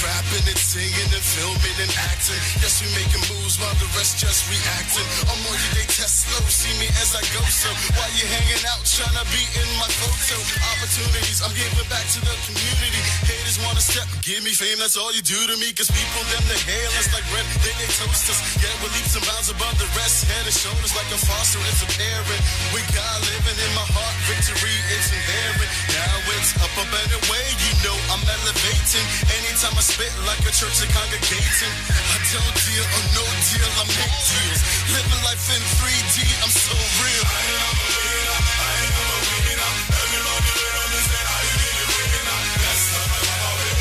rapping and singing and filming and acting. Yes, we making moves while the rest just reacting. I'm on you, they test slow, see me as I go. So while you hanging out, trying to be in my photo. Opportunities, I'm giving back to the community. Haters wanna step, give me fame, that's all you do to me. Cause people, them, they hail us like bread, they toast us. Yeah, we're leaps and bounds above the rest. Head and shoulders like a foster, it's a parent. With God living in my heart, victory, it's inherent. Now it's up and away, you know I'm elevating. Anytime I spit like a church and congregating. I don't deal or no deal, I make deals. Living life in 3D, I'm so real. I am a winner, I am a winner. Everybody with me say I did it winner. Yes, my Baba will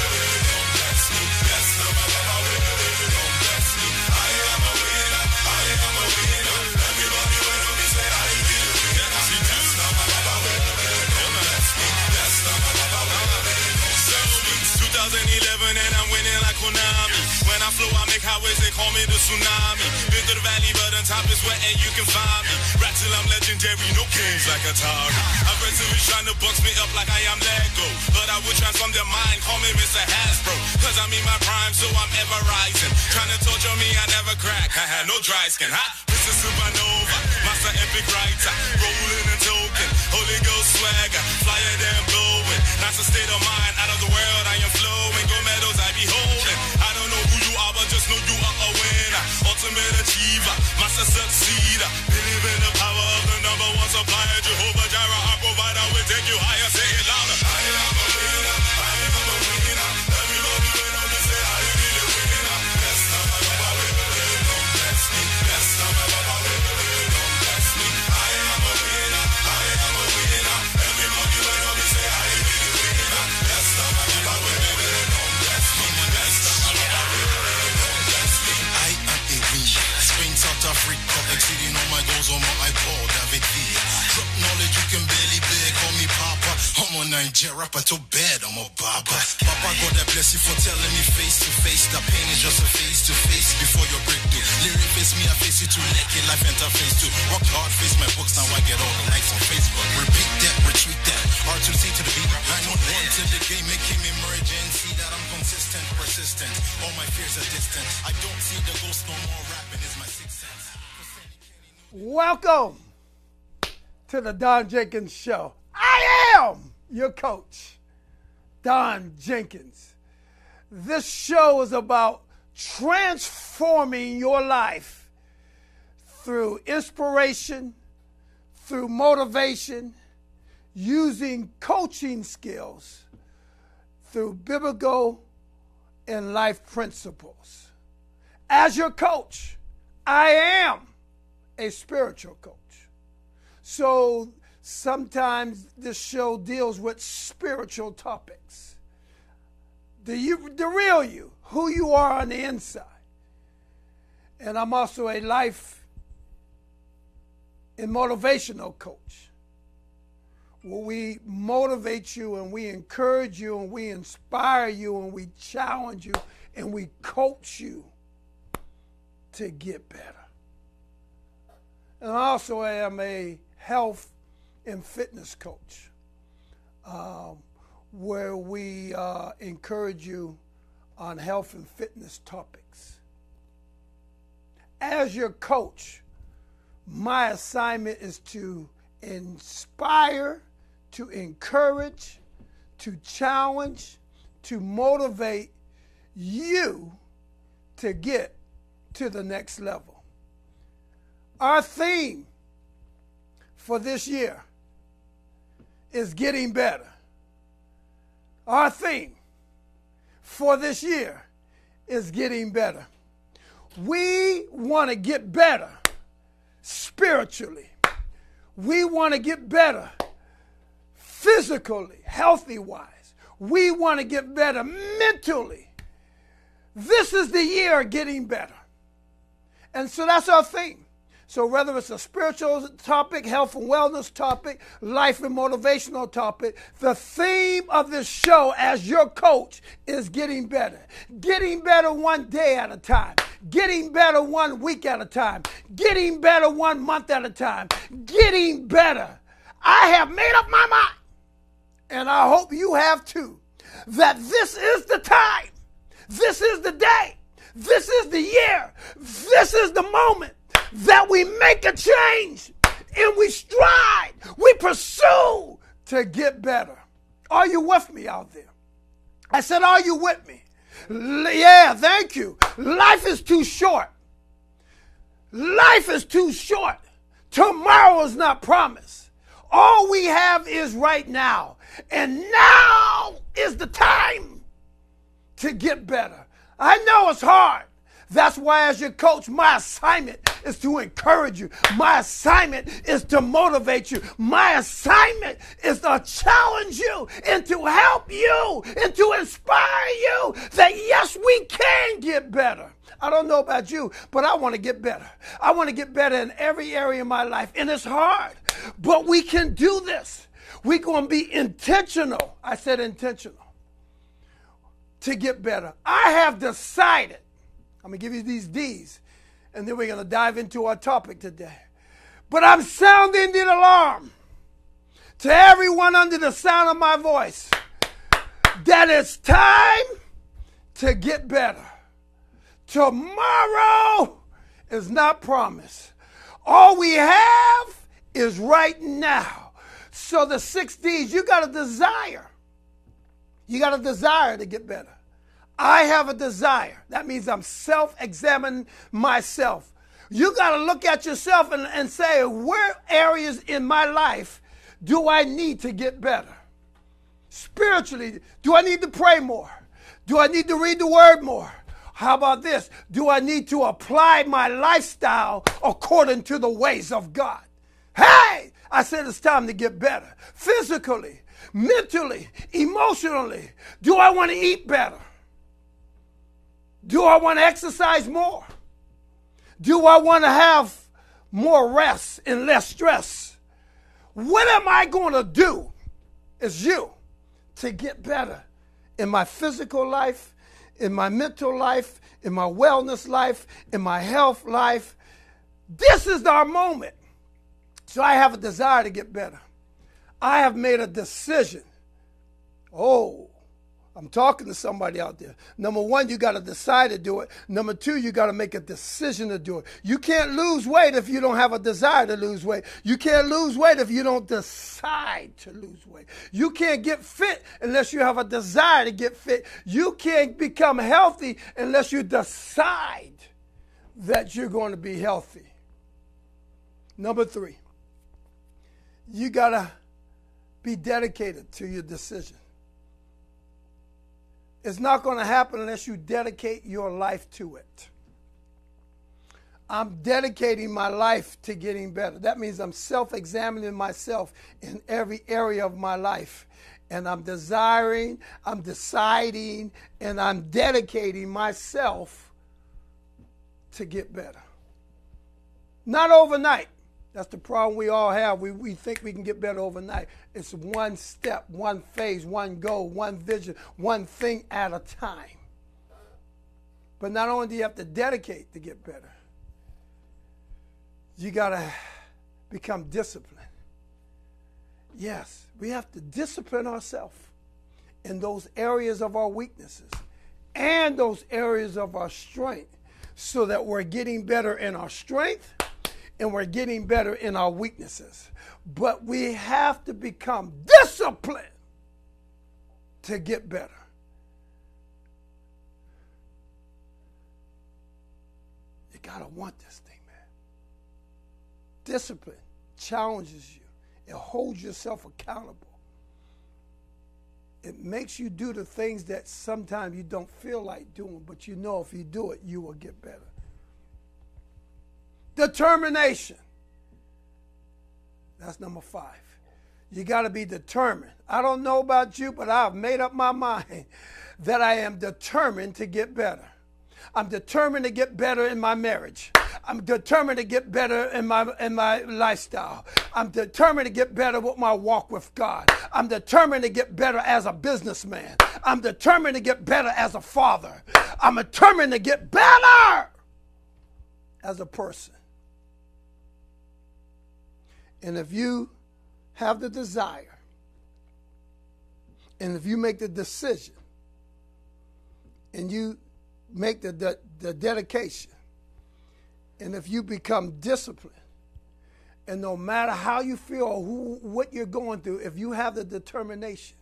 don't bless me. Yes, my Baba will don't bless me. I am a winner, I am a winner. Everybody with me say I did it winner. Yes, my Baba will don't bless me. Yes, my Baba will don't bless me. 2011 and I'm winning like Konami. When I flow, I make highways, they call me the tsunami. Been to the valley, but on top is where and you can find me. Rap till I'm legendary, no games like Atari. Aggressively trying to box me up like I am Lego. But I would transform their mind, call me Mr. Hasbro. Cause I'm in my prime, so I'm ever rising. Trying to torture me, I never crack. I had no dry skin, ha? Mr. Supernova, master epic writer. Rolling and token, Holy Ghost swagger. Flyer than blowing, that's a state of mind. Out of the world, I am flowing. Gold medals I be holding. I don't know who you are, but just know you are a winner. Ultimate achiever, master succeeder. Believe in the power of the number one supplier. Jehovah Jireh, our provider, will take you higher. Say it louder. I am a winner, I am a winner. Everybody winner, they say I did it winner. Yes, my Baba will don't bless me. Yes, my Baba will don't bless me. I am a winner, I am a winner. Everybody winner, they say I did it winner. Yes, my Baba will don't bless me. Yes, my Baba will don't bless me. I am a winner. Spain, South Africa, exceeding all my goals on my iPod, David V. Drop knowledge, you can barely bear, call me Papa. I'm a Niger rapper, too bad, I'm a Baba. Papa, God, I bless you for telling me face to face. That pain is just a face to face before your breakthrough. Lyric face me, I face it too. Like it, life interface too. Work hard, face my books, now I get all the likes on Facebook. Repeat that, retreat that. R to C to the beat. 911 to the game, making me emergency. That I'm consistent, persistent. All my fears are distant. I don't see the ghost no more. Rapping is my sixth sense. Welcome to the Don Jenkins Show. I am your coach, Don Jenkins. This show is about transforming your life through inspiration, through motivation, using coaching skills, through biblical and life principles. As your coach, I am a spiritual coach. So sometimes this show deals with spiritual topics. The real you, who you are on the inside. And I'm also a life and motivational coach, where we motivate you and we encourage you and we inspire you and we challenge you and we coach you to get better. And I also am a health and fitness coach, where we encourage you on health and fitness topics. As your coach, my assignment is to inspire, to encourage, to challenge, to motivate you to get to the next level. Our theme for this year is getting better. Our theme for this year is getting better. We want to get better spiritually. We want to get better physically, healthy-wise. We want to get better mentally. This is the year of getting better. And so that's our theme. So whether it's a spiritual topic, health and wellness topic, life and motivational topic, the theme of this show as your coach is getting better. Getting better one day at a time. Getting better 1 week at a time. Getting better 1 month at a time. Getting better. I have made up my mind, and I hope you have too, that this is the time. This is the day. This is the year. This is the moment that we make a change and we strive, we pursue to get better. Are you with me out there? I said, are you with me? Yeah, thank you. Life is too short. Life is too short. Tomorrow is not promised. All we have is right now. And now is the time to get better. I know it's hard. That's why as your coach, my assignment is to encourage you. My assignment is to motivate you. My assignment is to challenge you and to help you and to inspire you that yes, we can get better. I don't know about you, but I want to get better. I want to get better in every area of my life. And it's hard, but we can do this. We're going to be intentional. I said intentional to get better. I have decided. I'm going to give you these D's, and then we're going to dive into our topic today. But I'm sounding the alarm to everyone under the sound of my voice that it's time to get better. Tomorrow is not promised. All we have is right now. So the 6 D's, you got a desire. You got a desire to get better. I have a desire. That means I'm self-examining myself. You got to look at yourself and say, where areas in my life do I need to get better? Spiritually, do I need to pray more? Do I need to read the word more? How about this? Do I need to apply my lifestyle according to the ways of God? Hey, I said it's time to get better. Physically, mentally, emotionally. Do I want to eat better? Do I want to exercise more? Do I want to have more rest and less stress? What am I going to do as you to get better in my physical life, in my mental life, in my wellness life, in my health life? This is our moment. So I have a desire to get better. I have made a decision. Oh, I'm talking to somebody out there. Number one, you got to decide to do it. Number two, you got to make a decision to do it. You can't lose weight if you don't have a desire to lose weight. You can't lose weight if you don't decide to lose weight. You can't get fit unless you have a desire to get fit. You can't become healthy unless you decide that you're going to be healthy. Number three, you got to be dedicated to your decision. It's not going to happen unless you dedicate your life to it. I'm dedicating my life to getting better. That means I'm self-examining myself in every area of my life. And I'm desiring, I'm deciding, and I'm dedicating myself to get better. Not overnight. That's the problem we all have. We think we can get better overnight. It's one step, one phase, one goal, one vision, one thing at a time. But not only do you have to dedicate to get better, you got to become disciplined. Yes, we have to discipline ourselves in those areas of our weaknesses and those areas of our strength so that we're getting better in our strength and we're getting better in our weaknesses. But we have to become disciplined to get better. You got to want this thing, man. Discipline challenges you. It holds yourself accountable. It makes you do the things that sometimes you don't feel like doing, but you know if you do it, you will get better. Determination. That's number 5. You got to be determined. I don't know about you, but I've made up my mind that I am determined to get better. I'm determined to get better in my marriage. I'm determined to get better in my lifestyle. I'm determined to get better with my walk with God. I'm determined to get better as a businessman. I'm determined to get better as a father. I'm determined to get better as a person. And if you have the desire, and if you make the decision and you make the dedication, and if you become disciplined, and no matter how you feel or what you're going through, if you have the determination,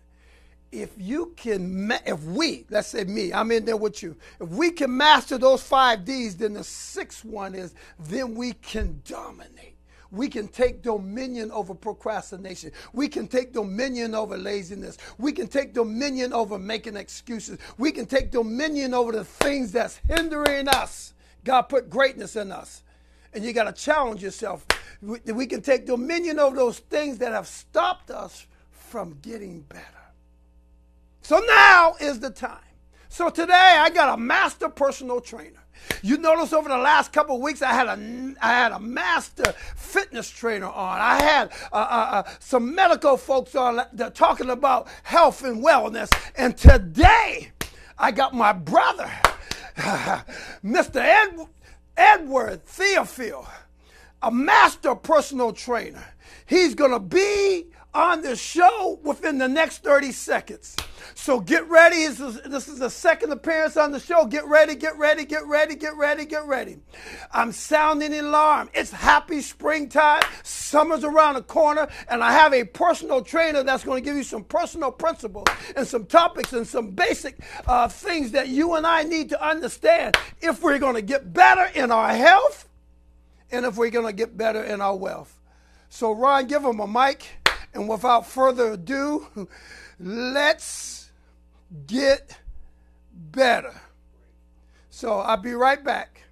if we, let's say me, I'm in there with you, if we can master those 5 Ds, then the 6th one is, then we can dominate. We can take dominion over procrastination. We can take dominion over laziness. We can take dominion over making excuses. We can take dominion over the things that's hindering us. God put greatness in us. And you got to challenge yourself. We can take dominion over those things that have stopped us from getting better. So now is the time. So today I got a master personal trainer. You notice over the last couple of weeks I had a master fitness trainer on. I had some medical folks on that talking about health and wellness. And today I got my brother, Mr. Edward Theophil, a master personal trainer. He's going to be on the show within the next 30 seconds. So get ready. This is the second appearance on the show. Get ready, get ready, get ready, get ready, get ready. I'm sounding the alarm. It's happy springtime. Summer's around the corner, and I have a personal trainer that's going to give you some personal principles and some topics and some basic things that you and I need to understand if we're going to get better in our health and if we're going to get better in our wealth. So, Ron, give him a mic. And without further ado, let's get better. So I'll be right back.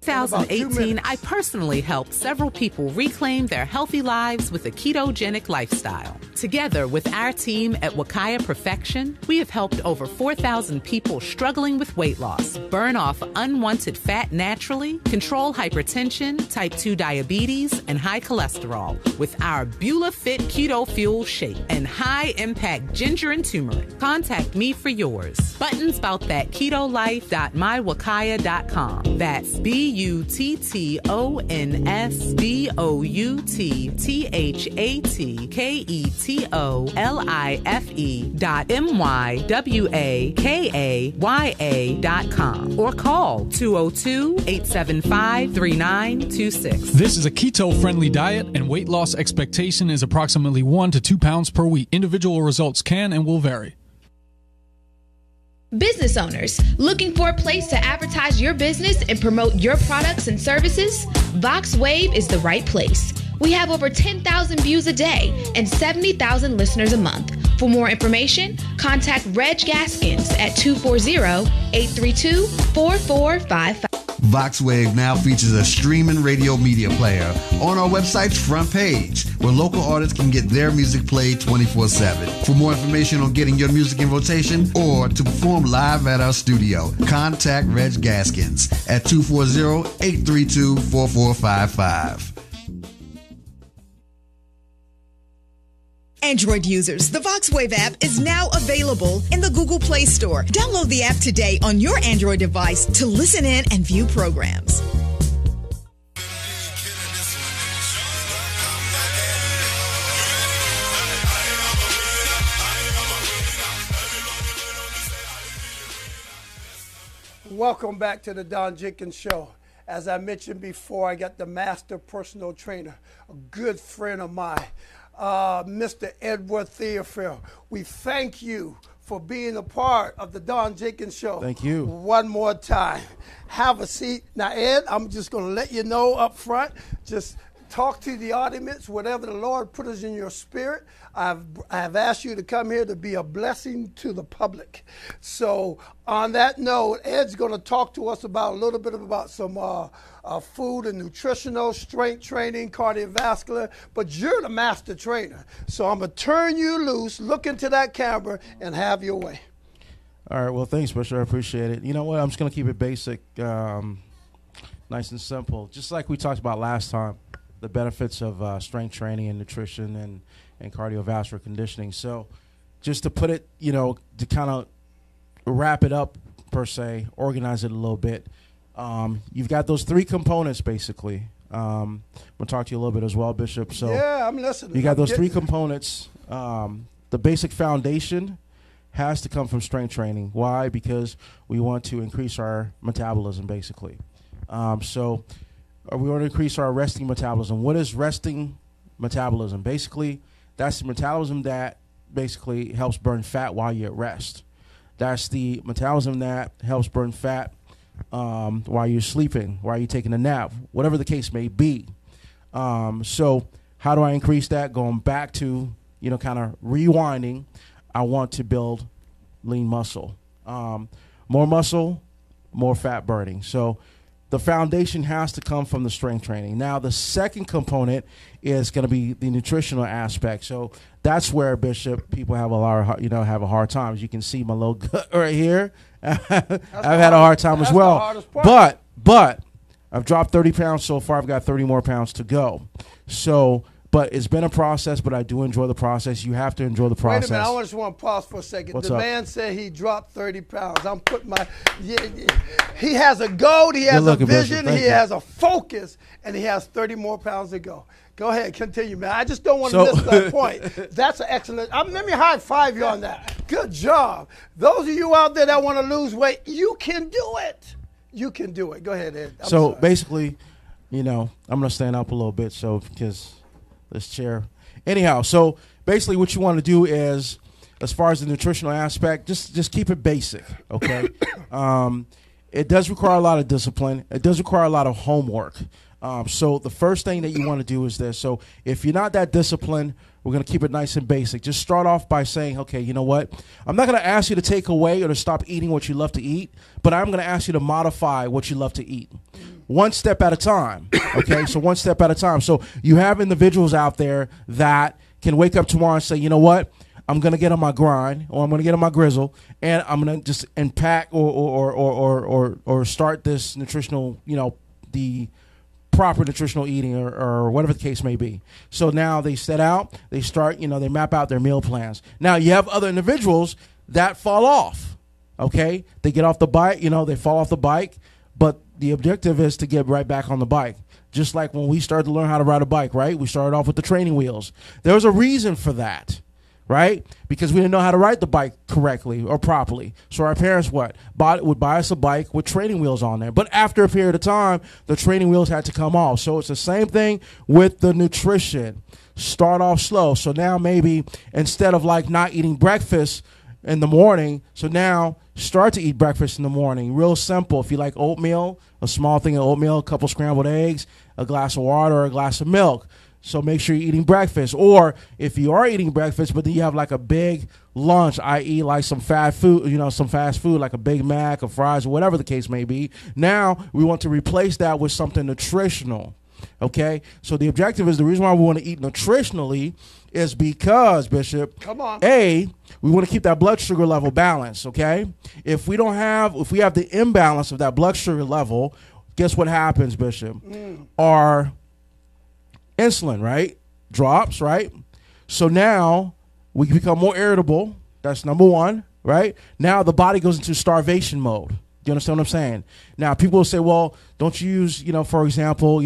2018, I personally helped several people reclaim their healthy lives with a ketogenic lifestyle. Together with our team at Wakaya Perfection, we have helped over 4,000 people struggling with weight loss, burn off unwanted fat naturally, control hypertension, type 2 diabetes, and high cholesterol with our Beulah Fit Keto Fuel Shake and high-impact ginger and turmeric. Contact me for yours. Buttons about that ketolife.mywakaya.com. That's BUTTONSBOUTTATEITHMYWAKAYA.com or call 202-875-3926. This is a keto-friendly diet, and weight loss expectation is approximately 1 to 2 pounds per week. Individual results can and will vary. Business owners looking for a place to advertise your business and promote your products and services? VoxWave is the right place. We have over 10,000 views a day and 70,000 listeners a month. For more information, contact Reg Gaskins at 240-832-4455. VoxWave now features a streaming radio media player on our website's front page, where local artists can get their music played 24/7. For more information on getting your music in rotation or to perform live at our studio, contact Reg Gaskins at 240-832-4455. Android users, the VoxWave app is now available in the Google Play Store. Download the app today on your Android device to listen in and view programs. Welcome back to the Don Jenkins Show. As I mentioned before, I got the master personal trainer, a good friend of mine, Mr. Edward Theophil. We thank you for being a part of the Don Jenkins Show. Thank you. One more time. Have a seat. Now, Ed, I'm just going to let you know up front, just talk to the audience, whatever the Lord put us in your spirit. I've asked you to come here to be a blessing to the public. So on that note, Ed's going to talk to us about a little bit about some food and nutritional, strength training, cardiovascular, but you're the master trainer. So I'm going to turn you loose, look into that camera, and have your way. All right. Well, thanks, Bishop. I appreciate it. You know what? I'm just going to keep it basic, nice and simple. Just like we talked about last time, the benefits of strength training and nutrition and cardiovascular conditioning. So just to put it, to kind of wrap it up, per se, organize it a little bit, you've got those three components, basically. I'm going to talk to you a little bit as well, Bishop. So yeah, I'm listening. You got those three components, the basic foundation, has to come from strength training. Why? Because we want to increase our metabolism, basically. So we want to increase our resting metabolism. What is resting metabolism? Basically, that's the metabolism that basically helps burn fat while you're at rest. That's the metabolism that helps burn fat while you're sleeping, while you're taking a nap, whatever the case may be. So how do I increase that? Going back to, kind of rewinding, I want to build lean muscle. More muscle, more fat burning. So the foundation has to come from the strength training. Now, the second component is going to be the nutritional aspect. So that's where, Bishop, people have a lot of, have a hard time. As you can see my little gut right here. I've had a hard time as well. But I've dropped 30 pounds so far. I've got 30 more pounds to go. So, but it's been a process, but I do enjoy the process. You have to enjoy the process. Wait a minute. I just want to pause for a second. What's the up? Man said he dropped 30 pounds. I'm putting my he has a goal, he has a vision, he has a focus, and he has 30 more pounds to go. Go ahead, continue, man. I just don't want to miss that point. That's an excellent. Let me high five you on that. Good job. Those of you out there that want to lose weight, you can do it. You can do it. Go ahead, Ed. So basically, I'm going to stand up a little bit because this chair. Anyhow, so basically what you want to do is, as far as the nutritional aspect, just keep it basic, okay? It does require a lot of discipline. It does require a lot of homework. So the first thing that you want to do is this. So if you're not that disciplined, we're going to keep it nice and basic. Just start off by saying, okay, you know what? I'm not going to ask you to take away or to stop eating what you love to eat, but I'm going to ask you to modify what you love to eat. One step at a time, okay? So one step at a time. So you have individuals out there that can wake up tomorrow and say, you know what? I'm going to get on my grind, or I'm going to get on my grizzle, and I'm going to just unpack or start this nutritional, the proper nutritional eating or whatever the case may be. So now they set out, they start, they map out their meal plans. Now you have other individuals that fall off, okay? They get off the bike, they fall off the bike, but the objective is to get right back on the bike. Just like when we started to learn how to ride a bike, right? We started off with the training wheels. There was a reason for that, right? Because we didn't know how to ride the bike correctly or properly. So our parents would buy us a bike with training wheels on there. But after a period of time, the training wheels had to come off. So it's the same thing with the nutrition. Start off slow. So now maybe instead of not eating breakfast in the morning, so now start to eat breakfast in the morning. Real simple. If you like oatmeal, a small thing of oatmeal, a couple scrambled eggs, a glass of water, or a glass of milk. So make sure you're eating breakfast. Or if you are eating breakfast, but then you have a big lunch, i.e. some fast food, some fast food like a Big Mac or fries or whatever the case may be. Now we want to replace that with something nutritional. Okay? So the objective is, the reason why we want to eat nutritionally is because, Bishop, we want to keep that blood sugar level balanced, okay? If we have the imbalance of that blood sugar level, guess what happens, Bishop? Our insulin, right, drops, right? So now we become more irritable. That's number one, right? Now the body goes into starvation mode. Do you understand what I'm saying? Now people will say, well, don't you use, for example,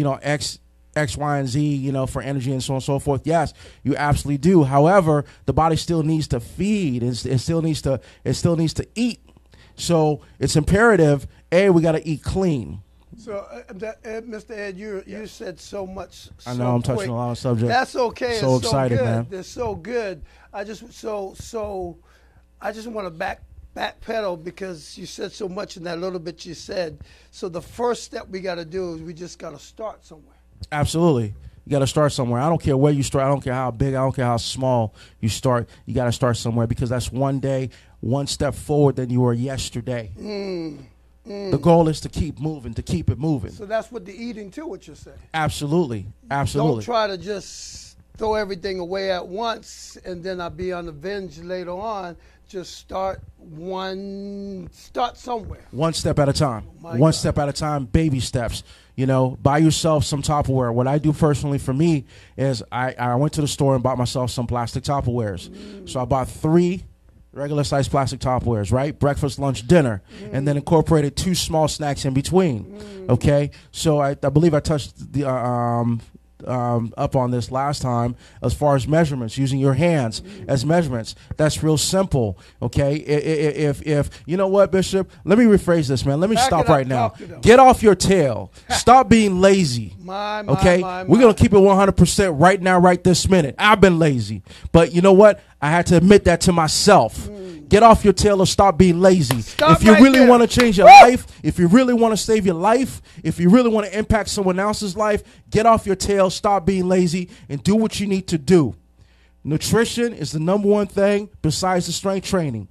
X, Y, and Z, for energy and so on and so forth. Yes, you absolutely do. However, the body still needs to feed. It still needs to eat. So it's imperative, we got to eat clean. So, Mr. Ed, you said so much. I know I'm touching a lot of subjects. That's okay. So it's excited, so good. man. It's so good. I just want to backpedal because you said so much in that little bit you said. So the first step we got to do is we just got to start somewhere. Absolutely. You got to start somewhere. I don't care where you start. I don't care how big. I don't care how small you start. You got to start somewhere, because that's one day, one step forward than you were yesterday. The goal is to keep moving, to keep it moving. So that's what the eating too, what you're saying. Absolutely. Don't try to just throw everything away at once and then I'll be on the binge later on. Just start somewhere. One step at a time. One step at a time, baby steps. Buy yourself some Tupperware. What I do personally for me is I went to the store and bought myself some plastic Tupperwares. So I bought 3 regular size plastic Tupperwares, right? Breakfast, lunch, dinner, and then incorporated 2 small snacks in between. Okay, so I believe I touched up on this last time as far as measurements, using your hands as measurements. That's real simple, okay? If you know what, Bishop, let me rephrase this, man. Let me stop right now. Get off your tail. Stop being lazy, okay? We're going to keep it 100% right now, right this minute. I've been lazy, but you know what? I had to admit that to myself. Get off your tail or stop being lazy. If you really want to change your life, if you really want to save your life, if you really want to impact someone else's life, get off your tail, stop being lazy, and do what you need to do. Nutrition is the number one thing besides the strength training.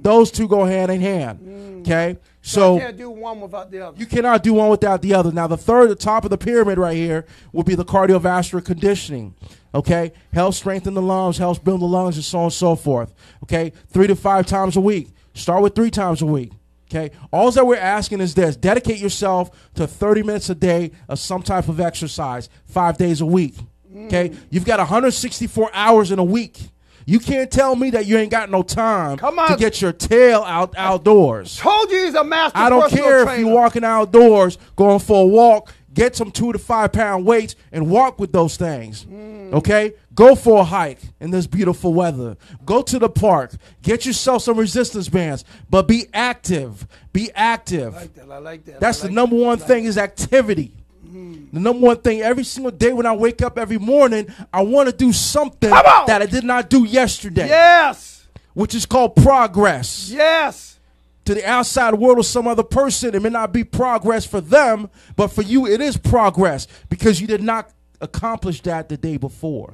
Those two go hand in hand. Okay? So you can't do one without the other. You cannot do one without the other. Now, the top of the pyramid right here will be the cardiovascular conditioning. Okay? Helps strengthen the lungs, helps build the lungs, and so on and so forth. Okay? 3 to 5 times a week. Start with 3 times a week. Okay? All that we're asking is this. Dedicate yourself to 30 minutes a day of some type of exercise, 5 days a week. Okay? You've got 164 hours in a week. You can't tell me that you ain't got no time to get your tail outdoors. Told you he's a master I don't care if you're walking outdoors, going for a walk, get some 2 to 5 pound weights and walk with those things. Okay? Go for a hike in this beautiful weather. Go to the park. Get yourself some resistance bands, but be active. Be active. I like that. That's the number one thing is activity. The number one thing, every single day when I wake up every morning, I want to do something that I did not do yesterday. Yes. Which is called progress. Yes. To the outside world or some other person, it may not be progress for them, but for you it is progress because you did not accomplish that the day before.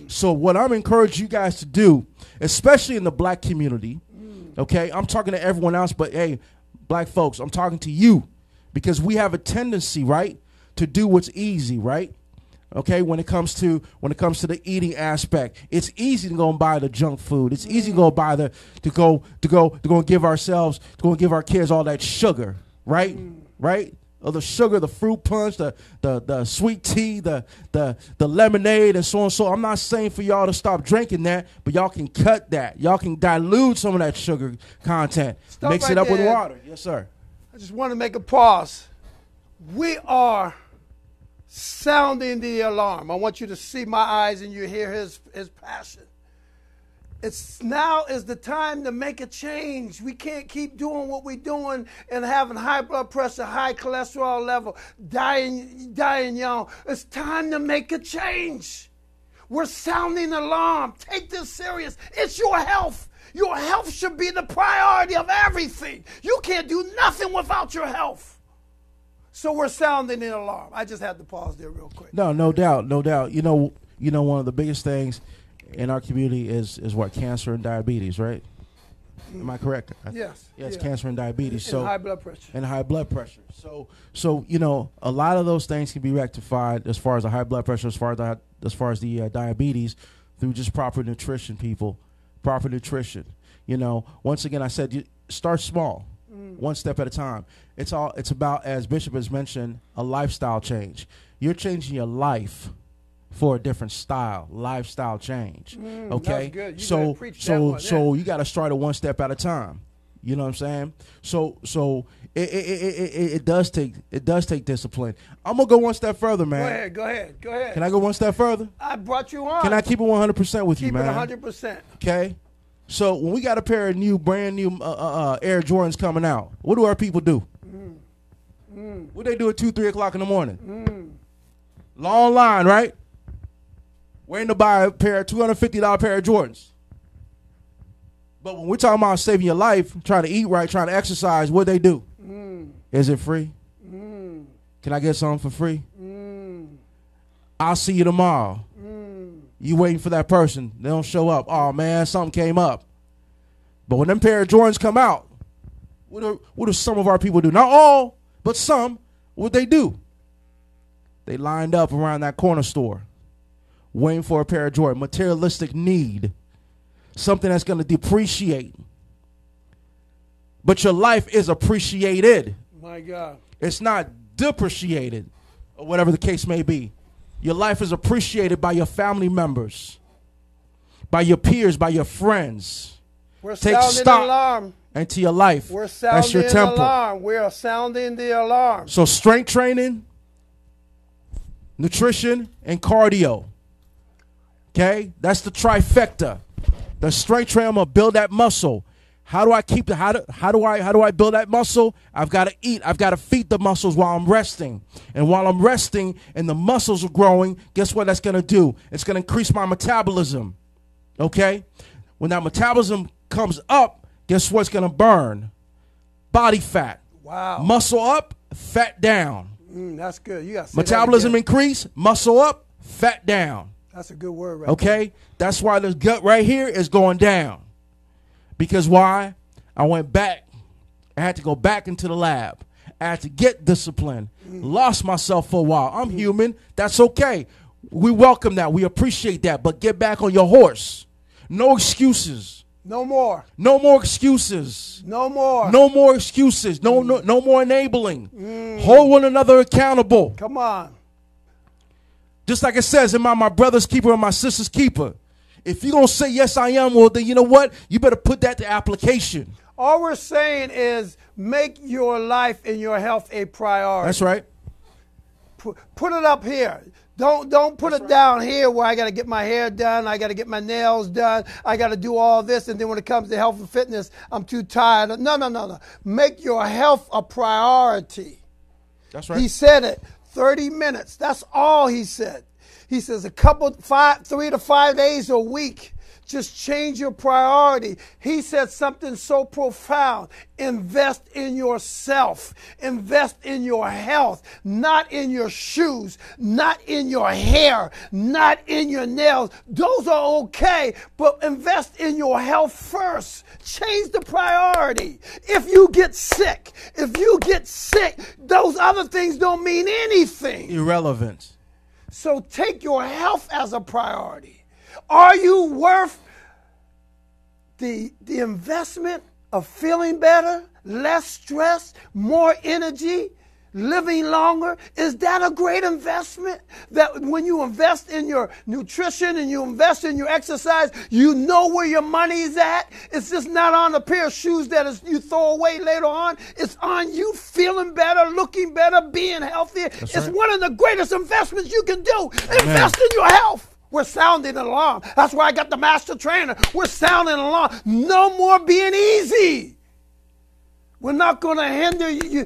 So what I'm encouraging you guys to do, especially in the black community, okay, I'm talking to everyone else, but hey, black folks, I'm talking to you because we have a tendency, right, to do what's easy, right? Okay, when it comes to the eating aspect, it's easy to go and buy the junk food. It's easy to go buy to go and give our kids all that sugar, right? Right? Or the sugar, the fruit punch, the sweet tea, the lemonade, and so on. So I'm not saying for y'all to stop drinking that, but y'all can cut that. Y'all can dilute some of that sugar content. Mix it up with water. Yes, sir. I just want to make a pause. We are sounding the alarm. I want you to see my eyes and you hear his passion. Now is the time to make a change. We can't keep doing what we're doing and having high blood pressure, high cholesterol level, dying young. It's time to make a change. We're sounding the alarm. Take this serious. It's your health. Your health should be the priority of everything. You can't do nothing without your health. So we're sounding an alarm. I just had to pause there real quick. No doubt. You know, one of the biggest things in our community is what? Cancer and diabetes, right? Am I correct? Yes. Yes, cancer and diabetes. And high blood pressure. And high blood pressure. So you know, a lot of those things can be rectified as far as the high blood pressure, as far as the diabetes, through just proper nutrition, people. Proper nutrition. You know, once again, I said start small. One step at a time. It's about, as Bishop has mentioned, a lifestyle change. You're changing your life for a different lifestyle change. Okay? That's good. So you got to start it one step at a time. You know what I'm saying? So it does take discipline. I'm gonna go one step further, man. Go ahead. Can I go one step further? I brought you on. Can I keep it 100% with you, man? Keep it 100%. Okay. So when we got a pair of brand new Air Jordans coming out, what do our people do? What they do at 2, 3 o'clock in the morning? Long line, right? Waiting to buy a pair of $250 pair of Jordans. But when we're talking about saving your life, trying to eat right, trying to exercise, what they do? Is it free? Can I get something for free? I'll see you tomorrow. You waiting for that person. They don't show up. Oh, man, something came up. But when them pair of Jordans come out, what do some of our people do? Not all, but some. What they do? They lined up around that corner store waiting for a pair of Jordans. Materialistic need. Something that's going to depreciate. But your life is appreciated. My God. It's not depreciated, or whatever the case may be. Your life is appreciated by your family members, by your peers, by your friends. We're sounding the alarm. Into your life. We're sounding your temple. the alarm. We're sounding the alarm. So strength training, nutrition, and cardio. Okay? That's the trifecta. The strength training, I'm gonna build that muscle. How do I keep the how do I build that muscle? I've got to eat. I've got to feed the muscles while I'm resting. And while I'm resting and the muscles are growing, guess what that's going to do? It's going to increase my metabolism. Okay? When that metabolism comes up, guess what's going to burn? Body fat. Wow. Muscle up, fat down. That's good. You got metabolism increase, muscle up, fat down. That's a good word right Okay? there. That's why this gut right here is going down. Because why? I went back. I had to go back into the lab. I had to get discipline. Lost myself for a while. I'm human. That's okay. We welcome that. We appreciate that. But get back on your horse. No excuses. No more. No more excuses. No more. No more excuses. No more enabling. Hold one another accountable. Come on. Just like it says, am I my brother's keeper and my sister's keeper? If you're going to say, yes, I am, well, then you know what? You better put that to application. All we're saying is make your life and your health a priority. That's right. Put it up here. Don't put it down here where I got to get my hair done, I got to get my nails done, I got to do all this, and then when it comes to health and fitness, I'm too tired. No. Make your health a priority. That's right. He said it, 30 minutes. That's all he said. He says 3 to 5 days a week. Just change your priority. He said something so profound. Invest in yourself. Invest in your health, not in your shoes, not in your hair, not in your nails. Those are okay, but invest in your health first. Change the priority. If you get sick, those other things don't mean anything. Irrelevant. So take your health as a priority. Are you worth the investment of feeling better, less stress, more energy, living longer? Is that a great investment? That when you invest in your nutrition and you invest in your exercise, you know where your money's at. It's just not on a pair of shoes that you throw away later on. It's on you feeling better, looking better, being healthier. It's right. One of the greatest investments you can do. Invest in your health. We're sounding an alarm. That's why I got the master trainer. We're sounding an alarm. No more being easy. We're not going to hinder you.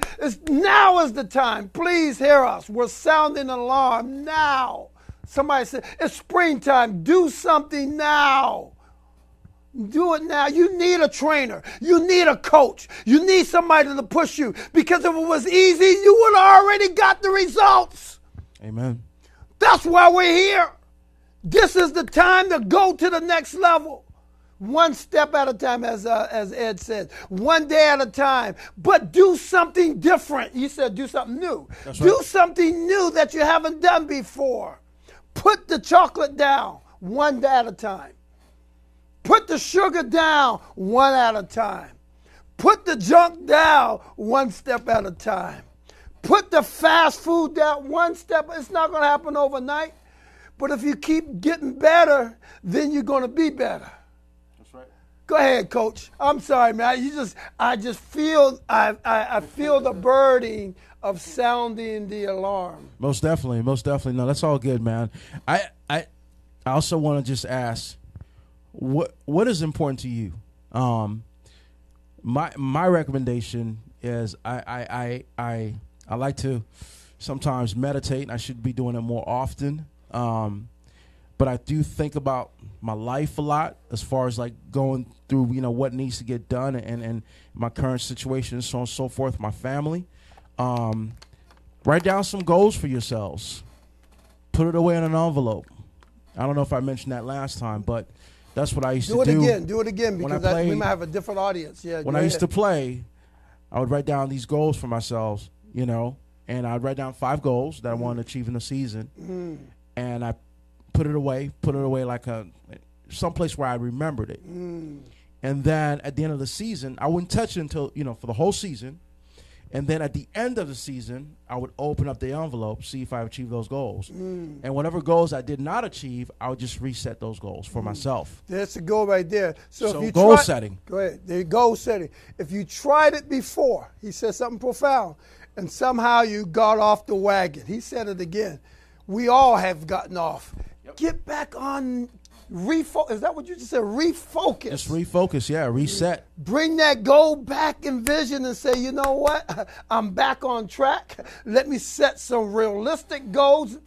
Now is the time. Please hear us. We're sounding an alarm now. Somebody said, it's springtime. Do something now. Do it now. You need a trainer. You need a coach. You need somebody to push you. Because if it was easy, you would have already got the results. Amen. That's why we're here. This is the time to go to the next level. One step at a time, as Ed said. One day at a time. But do something different. He said do something new. That's right. Do something new that you haven't done before. Put the chocolate down one day at a time. Put the sugar down one at a time. Put the junk down one step at a time. Put the fast food down one step. It's not going to happen overnight. But if you keep getting better, then you're going to be better. That's right. Go ahead, Coach. I'm sorry, man. I just feel I feel the burden of sounding the alarm. Most definitely. No, that's all good, man. I also want to just ask, what is important to you? My recommendation is I like to sometimes meditate. I should be doing it more often. But I do think about my life a lot as far as like going through, what needs to get done and my current situation and so on and so forth, my family. Write down some goals for yourselves. Put it away in an envelope. I don't know if I mentioned that last time, but that's what I used to do. Do it again because we might have a different audience. Yeah. When I used to play, I would write down these goals for myself, and I'd write down 5 goals that I wanted to achieve in the season. And I put it away like someplace where I remembered it. And then at the end of the season, I wouldn't touch it until, for the whole season. And then at the end of the season, I would open up the envelope, see if I achieved those goals. And whatever goals I did not achieve, I would just reset those goals for myself. That's a goal right there. So if you goal setting. Go ahead. There, goal setting. If you tried it before, he said something profound, and somehow you got off the wagon. He said it again. We all have gotten off. Yep. Get back on. Is that what you just said? Refocus. Just refocus, yeah, reset. Bring that goal back in vision and say, you know what? I'm back on track. Let me set some realistic goals,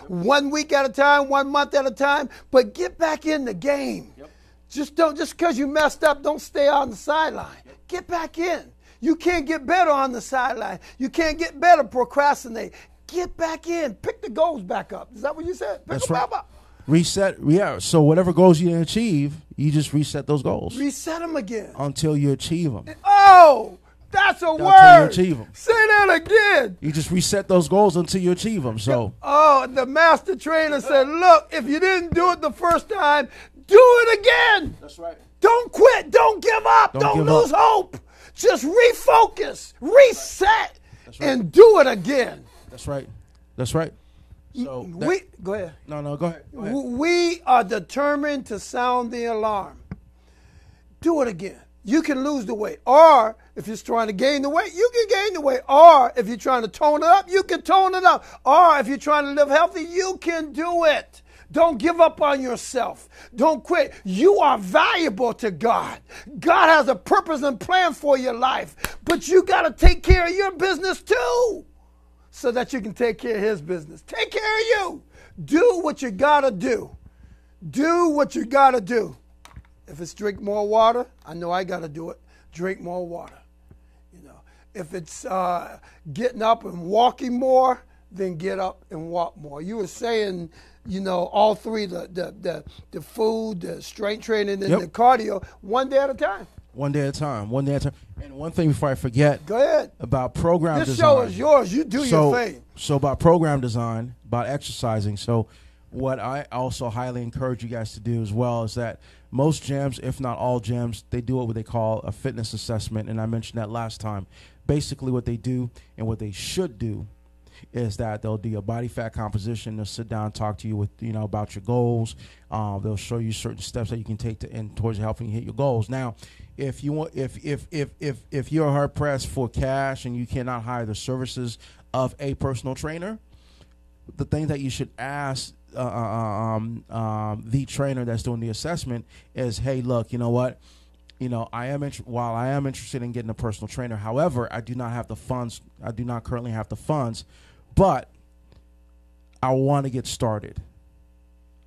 1 week at a time, 1 month at a time, but get back in the game. Yep. Just because you messed up, don't stay on the sideline. Yep. Get back in. You can't get better on the sideline. You can't get better procrastinate. Get back in. Pick the goals back up. Is that what you said? Pick them back up. Reset, yeah. So whatever goals you didn't achieve, you just reset those goals. Reset them again. Until you achieve them. Oh, that's a word. Until you achieve them. Say that again. You just reset those goals until you achieve them. So. Oh, the master trainer said, look, if you didn't do it the first time, do it again. That's right. Don't quit. Don't give up. Don't lose hope. Just refocus, reset, and do it again. That's right. That's right. So go ahead. No, go ahead. We are determined to sound the alarm. Do it again. You can lose the weight. Or if you're trying to gain the weight, you can gain the weight. Or if you're trying to tone it up, you can tone it up. Or if you're trying to live healthy, you can do it. Don't give up on yourself. Don't quit. You are valuable to God. God has a purpose and plan for your life. But you got to take care of your business too, so that you can take care of his business. Take care of you. Do what you got to do. Do what you got to do. If it's drink more water, I know I got to do it. Drink more water. If it's getting up and walking more, then get up and walk more. You were saying, all three, the food, the strength training, and the cardio, one day at a time. One day at a time. One day at a time. And one thing before I forget. Go ahead. About program design. This show is yours. You do your thing. So about program design, about exercising. So what I also highly encourage you guys to do as well is that most gyms, if not all gyms, they do what they call a fitness assessment. And I mentioned that last time. Basically what they do and what they should do is that they'll do your body fat composition. They'll sit down and talk to you with about your goals. They'll show you certain steps that you can take towards helping you hit your goals. Now, if you want, if you're hard pressed for cash and you cannot hire the services of a personal trainer, the thing that you should ask the trainer that's doing the assessment is, hey, look, you know what? While I am interested in getting a personal trainer, however, I do not have the funds. I do not currently have the funds, but I want to get started.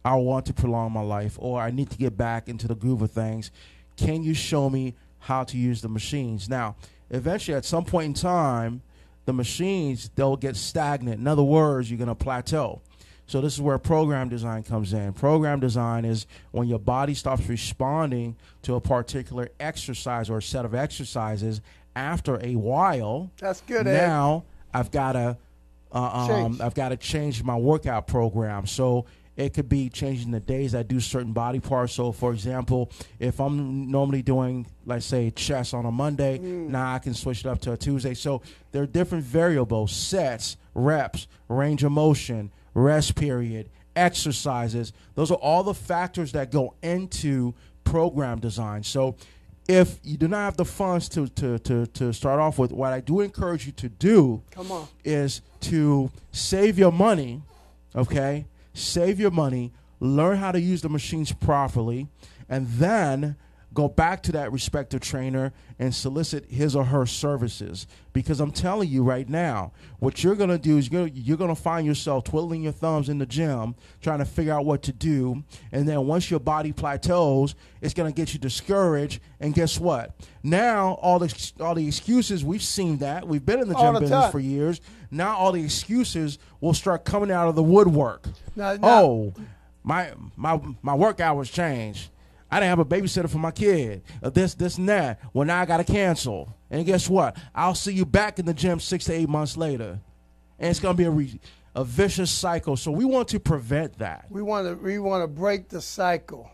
I want to prolong my life, or I need to get back into the groove of things. Can you show me how to use the machines? Now, eventually, at some point in time, the machines, they'll get stagnant. In other words, you're going to plateau. So this is where program design comes in. Program design is when your body stops responding to a particular exercise or a set of exercises after a while. That's good. Now I've got to change my workout program. So it could be changing the days I do certain body parts. So, for example, if I'm normally doing, let's say, chest on a Monday, now I can switch it up to a Tuesday. So there are different variables, sets, reps, range of motion, rest period, exercises. Those are all the factors that go into program design. So if you do not have the funds to start off with, what I do encourage you to do is to save your money, okay? Save your money, learn how to use the machines properly, and then go back to that respective trainer and solicit his or her services. Because I'm telling you right now, what you're going to do is you're going to find yourself twiddling your thumbs in the gym, trying to figure out what to do. And then once your body plateaus, it's going to get you discouraged. And guess what? Now, all the excuses, we've seen that. We've been in the gym business for years. Now all the excuses will start coming out of the woodwork. My work hours changed. I didn't have a babysitter for my kid. This, and that. Well, now I got to cancel. And guess what? I'll see you back in the gym 6 to 8 months later. And it's going to be a vicious cycle. So we want to prevent that. We want to break the cycle.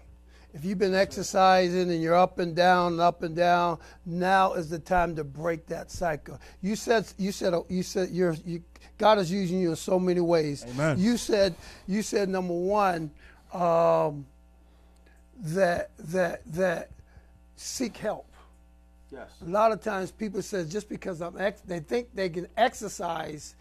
If you've been exercising and you're up and down, now is the time to break that cycle. You said God is using you in so many ways. Amen. You said number one, that seek help. Yes. A lot of times people say just because they think they can exercise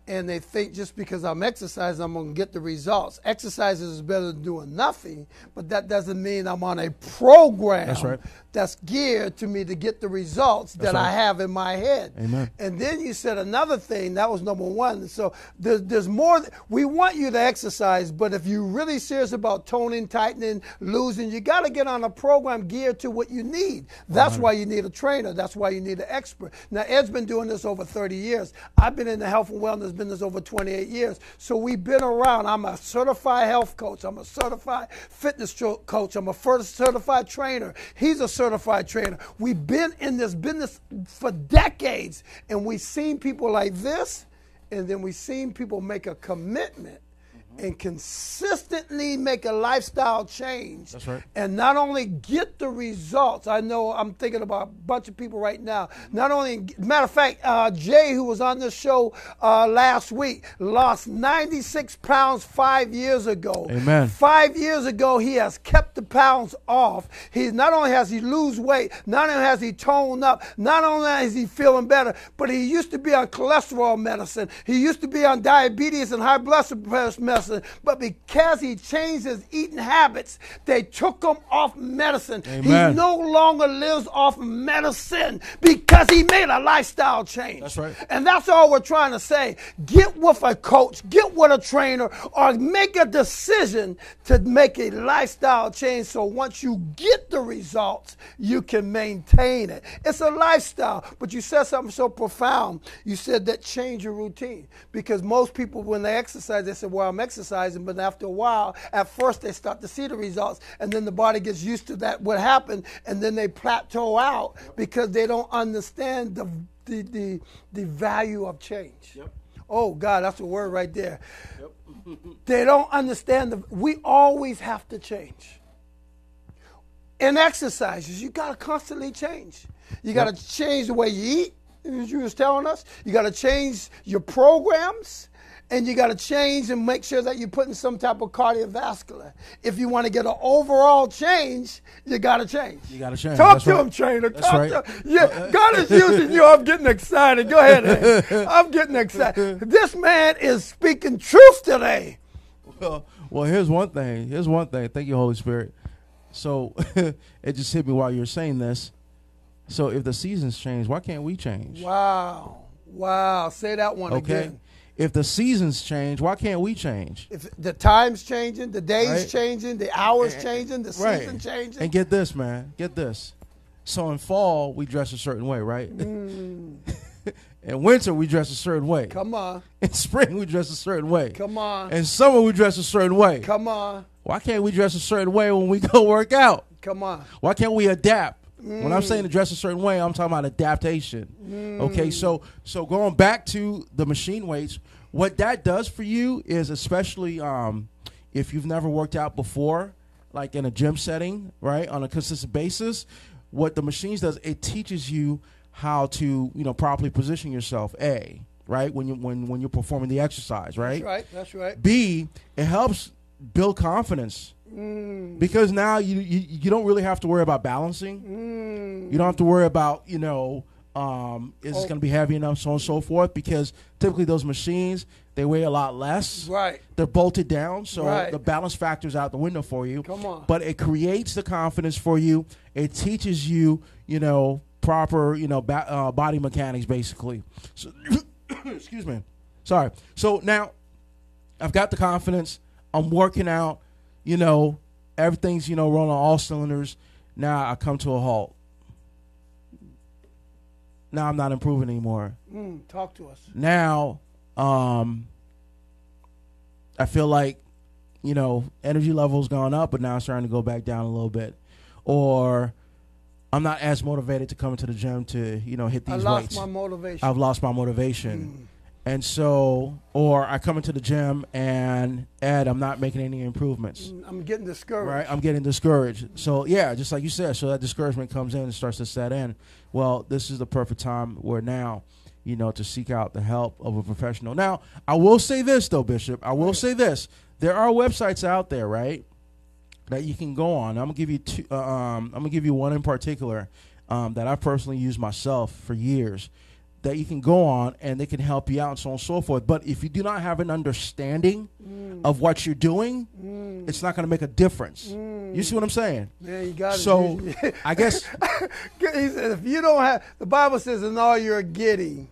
and they think just because I'm exercising, I'm going to get the results. Exercise is better than doing nothing, but that doesn't mean I'm on a program that's geared to me to get the results that I have in my head. Amen. And then you said another thing, that was number one. So there's more. We want you to exercise, but if you're really serious about toning, tightening, losing, you got to get on a program geared to what you need. That's why you need a trainer. That's why you need an expert. Now, Ed's been doing this over 30 years. I've been in the health and wellness business over 28 years. So we've been around. I'm a certified health coach. I'm a certified fitness coach. I'm a certified trainer. He's a certified trainer. We've been in this business for decades, and we've seen people like this, and then we've seen people make a commitment and consistently make a lifestyle change. That's right. And not only get the results. I know I'm thinking about a bunch of people right now. Not only, matter of fact, Jay, who was on this show last week, lost 96 pounds 5 years ago. Amen. 5 years ago, he has kept the pounds off. He not only has he lose weight, not only has he toned up, not only is he feeling better, but he used to be on cholesterol medicine. He used to be on diabetes and high blood pressure medicine. But because he changed his eating habits, they took him off medicine. Amen. He no longer lives off medicine because he made a lifestyle change. That's right. And that's all we're trying to say. Get with a coach, get with a trainer, or make a decision to make a lifestyle change so once you get the results, you can maintain it. It's a lifestyle. But you said something so profound. You said that change your routine. Because most people, when they exercise, they say, well, I'm exercising, but after a while, at first they start to see the results, and then the body gets used to that, what happened, and then they plateau out because they don't understand the value of change. Yep. Oh, God, that's a word right there. Yep. They don't understand. We always have to change. In exercises, you got to constantly change. You got to change the way you eat, as you was telling us. You got to change your programs. And you got to change and make sure that you're putting some type of cardiovascular. If you want to get an overall change, you got to change. You got to change. Talk to him, trainer. Talk to him. Yeah, God is using you. I'm getting excited. Go ahead, Ed. I'm getting excited. This man is speaking truth today. Well, here's one thing. Thank you, Holy Spirit. So it just hit me while you were saying this. So if the seasons change, why can't we change? Wow. Say that one again. If the seasons change, why can't we change? If the time's changing, the days changing, the hours changing, the season changing. And get this, man. Get this. So in fall, we dress a certain way, right? In winter, we dress a certain way. Come on. In spring, we dress a certain way. Come on. In summer, we dress a certain way. Come on. Why can't we dress a certain way when we go work out? Come on. Why can't we adapt? When I'm saying to dress a certain way, I'm talking about adaptation. Okay, so going back to the machine weights, what that does for you is, especially if you've never worked out before, like in a gym setting, right, on a consistent basis, what the machines does, it teaches you how to, properly position yourself. A, right, when you're performing the exercise, right? That's right. B, it helps build confidence. Because now you don't really have to worry about balancing. You don't have to worry about, is this going to be heavy enough, so on and so forth, because typically those machines, they weigh a lot less. Right. They're bolted down, so the balance factor's out the window for you. Come on. But it creates the confidence for you. It teaches you, proper, body mechanics, basically. So, excuse me. Sorry. So now I've got the confidence. I'm working out. Everything's, rolling on all cylinders. Now I come to a halt. Now I'm not improving anymore. Talk to us. Now, I feel like, energy level's gone up, but now it's starting to go back down a little bit. Or I'm not as motivated to come into the gym to, hit these weights. I've lost my motivation. And so, or I come into the gym and I'm not making any improvements. I'm getting discouraged. Right, I'm getting discouraged. So, yeah, just like you said, so that discouragement comes in and starts to set in. Well, this is the perfect time where now, to seek out the help of a professional. Now, I will say this, though, Bishop. I will say this. There are websites out there, right, that you can go on. I'm gonna give you two. I'm gonna give you one in particular that I personally used myself for years. that you can go on, and they can help you out and so on and so forth. But if you do not have an understanding of what you're doing, it's not going to make a difference. You see what I'm saying? Yeah, you got it. So I guess he said, if you don't have, the Bible says, in all you're getting,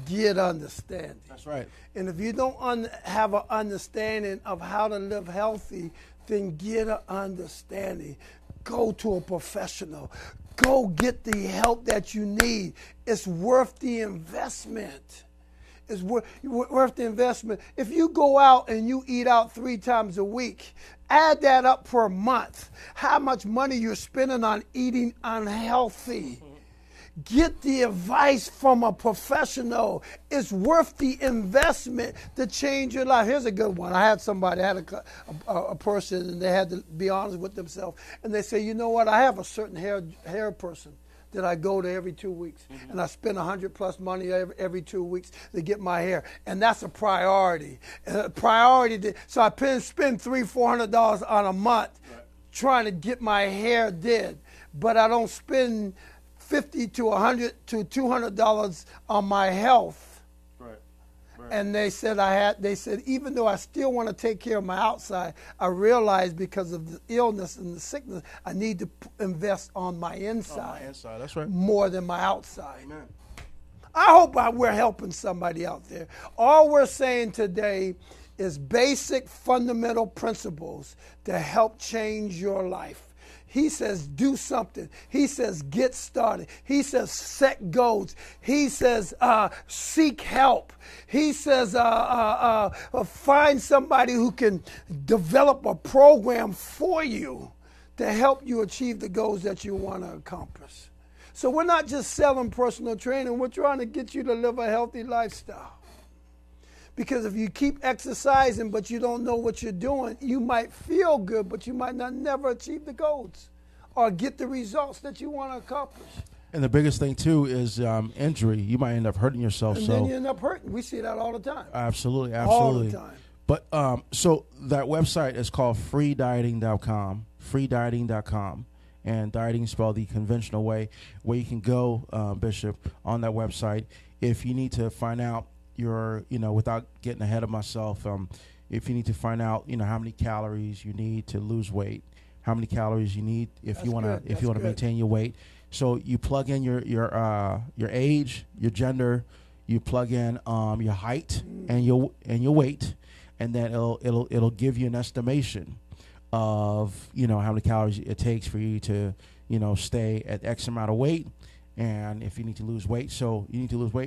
get understanding. that's right. And if you don't have an understanding of how to live healthy, then get an understanding. Go to a professional. Go get the help that you need. It's worth the investment. It's worth the investment. If you go out and you eat out 3 times a week, add that up per month. How much money you're spending on eating unhealthy. Get the advice from a professional. It's worth the investment to change your life. Here's a good one. I had somebody, a person, and they had to be honest with themselves. And they say, you know what? I have a certain hair person that I go to every 2 weeks. And I spend $100+ money every 2 weeks to get my hair. And that's a priority. So I spend $300-400 on a month trying to get my hair did. But I don't spend $50 to $100 to $200 on my health. Right. And they said even though I still want to take care of my outside, I realized because of the illness and the sickness, I need to invest on my inside. That's right. More than my outside. Amen. I hope we're helping somebody out there. All we're saying today is basic fundamental principles to help change your life. He says, do something. He says, get started. He says, set goals. He says, seek help. He says, find somebody who can develop a program for you to help you achieve the goals that you want to accomplish. So we're not just selling personal training. We're trying to get you to live a healthy lifestyle. Because if you keep exercising but you don't know what you're doing, you might feel good, but you might not never achieve the goals or get the results that you want to accomplish. And the biggest thing, too, is injury. You might end up hurting yourself. And then you end up hurting. We see that all the time. Absolutely. All the time. But so that website is called freedieting.com, freedieting.com. And dieting is spelled the conventional way, where you can go, Bishop, on that website. If you need to find out without getting ahead of myself, if you need to find out, how many calories you need to lose weight, how many calories you need if you want to maintain your weight. So you plug in your age, your gender, you plug in your height and your weight, and then it'll give you an estimation of how many calories it takes for you to stay at X amount of weight. And if you need to lose weight,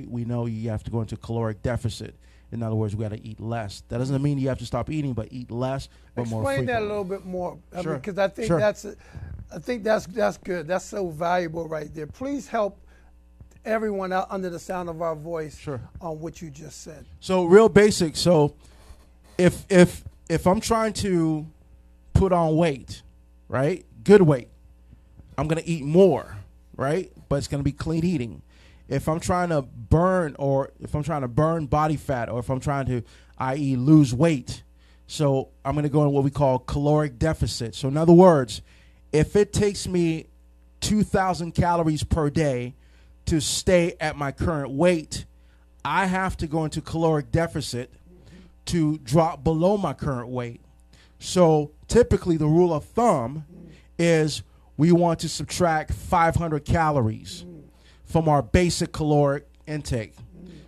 we know you have to go into caloric deficit. In other words, we got to eat less. That doesn't mean you have to stop eating, but eat less, but more frequently. Explain that a little bit more, Sure. Because I think that's good. That's so valuable right there. Please help everyone out under the sound of our voice on what you just said. So real basic. So if I'm trying to put on weight, right, good weight, I'm going to eat more, right? But it's going to be clean eating. If I'm trying to burn body fat, or if I'm trying to, i.e., lose weight, so I'm going to go in what we call caloric deficit. So in other words, if it takes me 2,000 calories per day to stay at my current weight, I have to go into caloric deficit to drop below my current weight. So typically the rule of thumb is we want to subtract 500 calories from our basic caloric intake.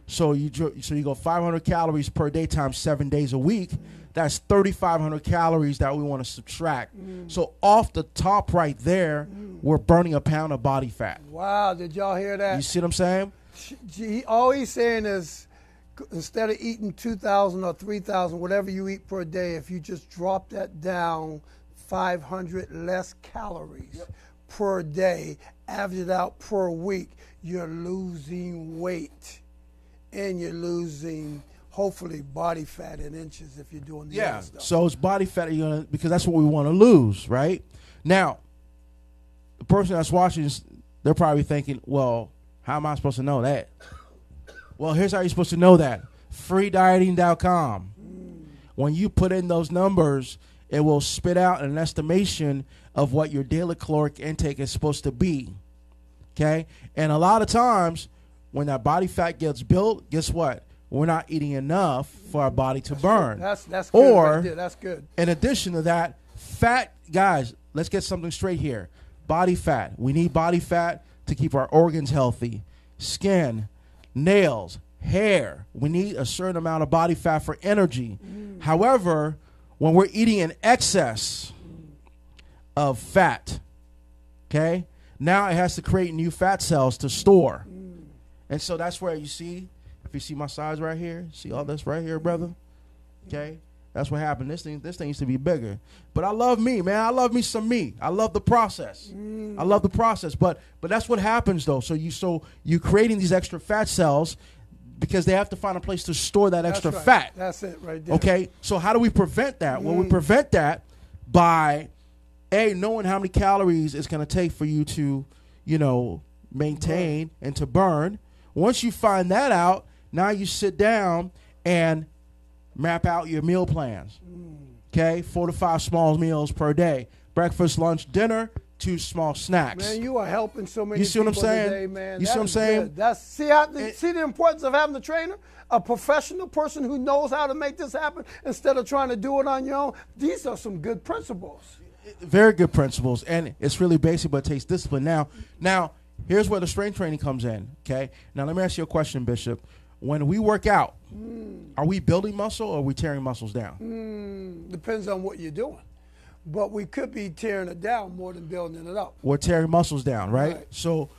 So you go 500 calories per day times 7 days a week. That's 3,500 calories that we want to subtract. So off the top right there, we're burning a pound of body fat. Wow, did y'all hear that? You see what I'm saying? All he's saying is, instead of eating 2,000 or 3,000, whatever you eat per day, if you just drop that down 500 less calories per day, average it out per week, you're losing weight. And you're losing, hopefully, body fat in inches if you're doing the other stuff. So it's body fat because that's what we want to lose, right? Now, the person that's watching, they're probably thinking, well, how am I supposed to know that? Well, here's how you're supposed to know that. Freedieting.com. When you put in those numbers, it will spit out an estimation of what your daily caloric intake is supposed to be. Okay? And a lot of times, when that body fat gets built, guess what? We're not eating enough for our body to burn. That's good. Or, right there. That's good. In addition to that, fat, guys, let's get something straight here. Body fat. We need body fat to keep our organs healthy. Skin, nails, hair. We need a certain amount of body fat for energy. However, when we're eating in excess of fat, okay, now it has to create new fat cells to store. And so that's where you see, if you see my size right here, see all this right here, brother? Okay? That's what happened. This thing used to be bigger. But I love me, man. I love me some me. I love the process. I love the process. But that's what happens though. So you're creating these extra fat cells because they have to find a place to store that extra fat. That's it right there. Okay? So how do we prevent that? Well, we prevent that by knowing how many calories it's going to take for you to, maintain and to burn. Once you find that out, now you sit down and map out your meal plans. Okay? 4 to 5 small meals per day. Breakfast, lunch, dinner, 2 small snacks. Man, you are helping so many see what I'm people saying? today, man. You see what I'm saying? Good. See the importance of having a trainer? A professional person who knows how to make this happen instead of trying to do it on your own. These are some good principles. Very good principles, and it's really basic, but it takes discipline. Now, here's where the strength training comes in, okay? Now, let me ask you a question, Bishop. When we work out, are we building muscle or are we tearing muscles down? Depends on what you're doing. But we could be tearing it down more than building it up. We're tearing muscles down, right? So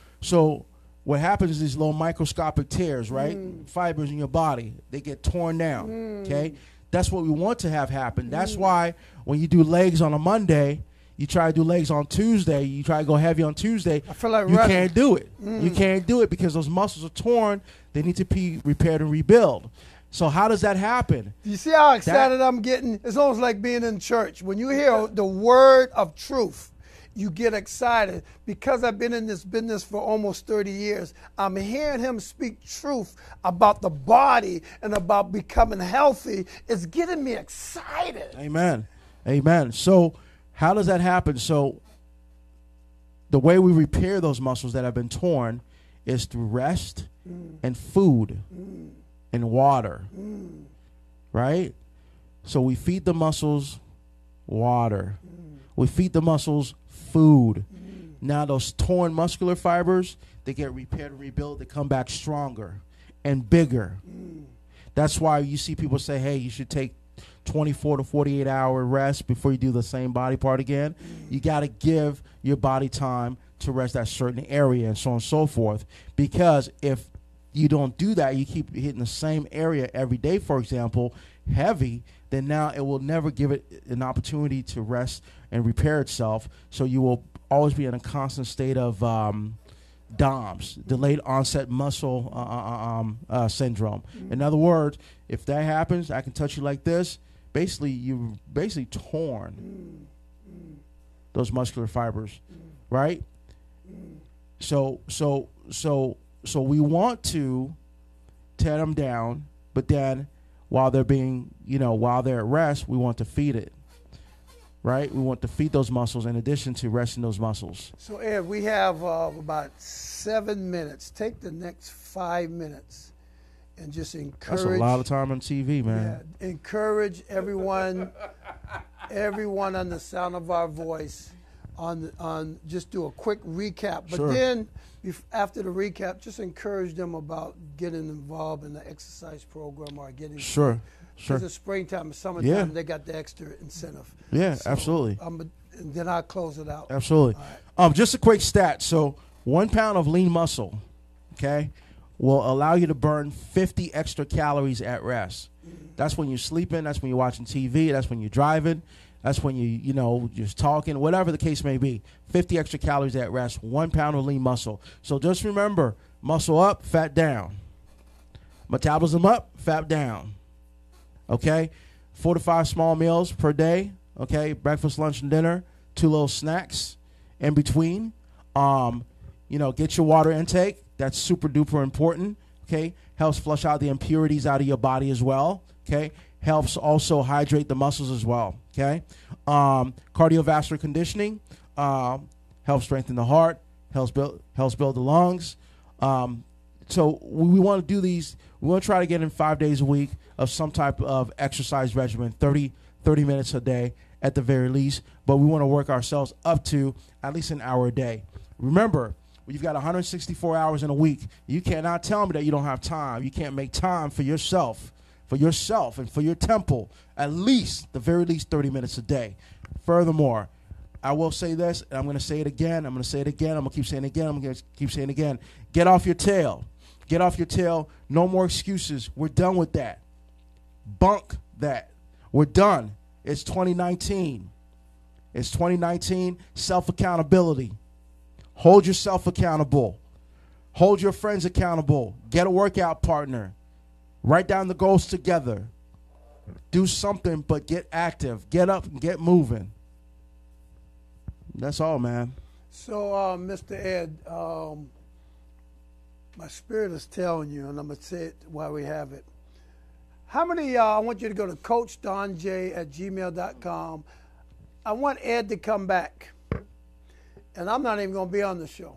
what happens is these little microscopic tears, right? Fibers in your body, they get torn down, okay? That's what we want to have happen. That's why when you do legs on a Monday, you try to do legs on Tuesday, you try to go heavy on Tuesday, I feel like you running. can't do it. You can't do it because those muscles are torn. They need to be repaired and rebuild. So how does that happen? You see how excited I'm getting? It's almost like being in church. When you hear the word of truth, you get excited. Because I've been in this business for almost 30 years, I'm hearing him speak truth about the body and about becoming healthy. It's getting me excited. Amen. Amen. So how does that happen? So the way we repair those muscles that have been torn is through rest and food and water, right? So we feed the muscles water. We feed the muscles food. Now those torn muscular fibers, they get repaired and rebuilt. They come back stronger and bigger. That's why you see people say, hey, you should take 24 to 48 hour rest before you do the same body part again. You got to give your body time to rest that certain area and so on and so forth. Because if you don't do that, you keep hitting the same area every day, for example, heavy, then now it will never give it an opportunity to rest and repair itself. So you will always be in a constant state of DOMS, delayed onset muscle syndrome. In other words, if that happens, I can touch you like this. Basically, you've basically torn those muscular fibers, right? So we want to tear them down, but then while they're being, while they're at rest, we want to feed it, right? We want to feed those muscles in addition to resting those muscles. So, Ed, we have about 7 minutes. Take the next 5 minutes and just encourage. That's a lot of time on TV, man. Yeah, encourage everyone, everyone on the sound of our voice on just do a quick recap. But then after the recap, just encourage them about getting involved in the exercise program or getting because it's springtime and summertime, they got the extra incentive. Yeah, so, absolutely. And then I'll close it out. Absolutely. Right. Just a quick stat. So 1 pound of lean muscle, okay, will allow you to burn 50 extra calories at rest. That's when you're sleeping. That's when you're watching TV. That's when you're driving. That's when you just talking, whatever the case may be. 50 extra calories at rest, 1 pound of lean muscle. So just remember, muscle up, fat down. Metabolism up, fat down. Okay? 4 to 5 small meals per day. Okay? Breakfast, lunch, and dinner. 2 little snacks in between. Get your water intake. That's super duper important. Okay? Helps flush out the impurities out of your body as well. Okay? Helps also hydrate the muscles as well. Okay, cardiovascular conditioning helps strengthen the heart, helps build the lungs. So we want to do these. We want to try to get in 5 days a week of some type of exercise regimen, 30 minutes a day at the very least. But we want to work ourselves up to at least an hour a day. Remember, you've got 164 hours in a week. You cannot tell me that you don't have time. You can't make time for yourself and for your temple, at least, the very least 30 minutes a day. Furthermore, I will say this, and I'm going to say it again. I'm going to say it again. I'm going to keep saying it again. I'm going to keep saying it again. Get off your tail. Get off your tail. No more excuses. We're done with that. Bunk that. We're done. It's 2019. It's 2019. Self-accountability. Hold yourself accountable. Hold your friends accountable. Get a workout partner. Write down the goals together. Do something, but get active. Get up and get moving. That's all, man. So, Mr. Ed, my spirit is telling you, and I'm going to say it while we have it. How many, I want you to go to CoachDonJ@gmail.com. I want Ed to come back, and I'm not even going to be on the show.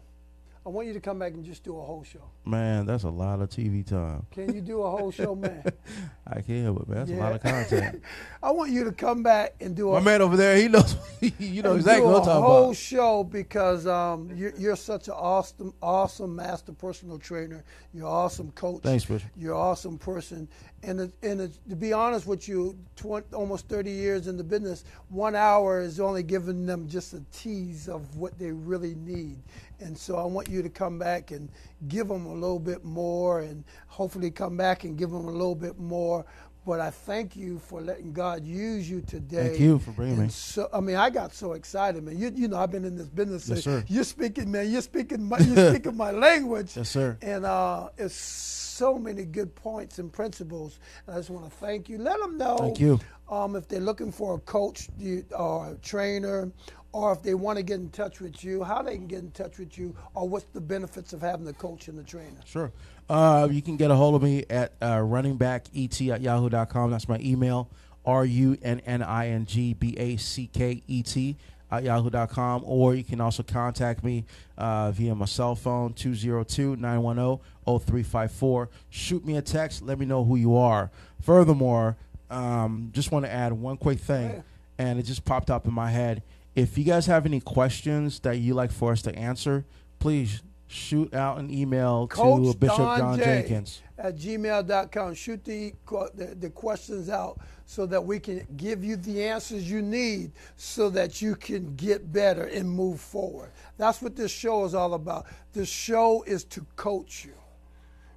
I want you to come back and just do a whole show. Man, that's a lot of TV time. Can you do a whole show, man? I can, but man, that's a lot of content. I want you to come back and do my man over there, he knows. You know exactly what I'm talking about. A whole show because you're such an awesome master personal trainer. You're an awesome coach. Thanks, Bishop. You're an awesome person. And to be honest with you, almost 30 years in the business, 1 hour is only giving them just a tease of what they really need. And so I want you to come back and give them a little bit more and hopefully come back and give them a little bit more. But I thank you for letting God use you today. Thank you for bringing me. So, I mean, I got so excited, man. You know, I've been in this business. Yes, sir. You're speaking, man. You're speaking my language. Yes, sir. And it's so many good points and principles. And I just want to thank you. Let them know. Thank you. If they're looking for a coach or a trainer, or if they want to get in touch with you, how they can get in touch with you, or what's the benefits of having the coach and the trainer? Sure. You can get a hold of me at runningbacket@yahoo.com. That's my email, RUNNINGBACKET@yahoo.com. Or you can also contact me via my cell phone, 202-910-0354. Shoot me a text. Let me know who you are. Furthermore, just want to add one quick thing, and it just popped up in my head. If you guys have any questions that you'd like for us to answer, please shoot out an email to Bishop John Jenkins at gmail.com. Shoot the questions out so that we can give you the answers you need so that you can get better and move forward. That's what this show is all about. This show is to coach you.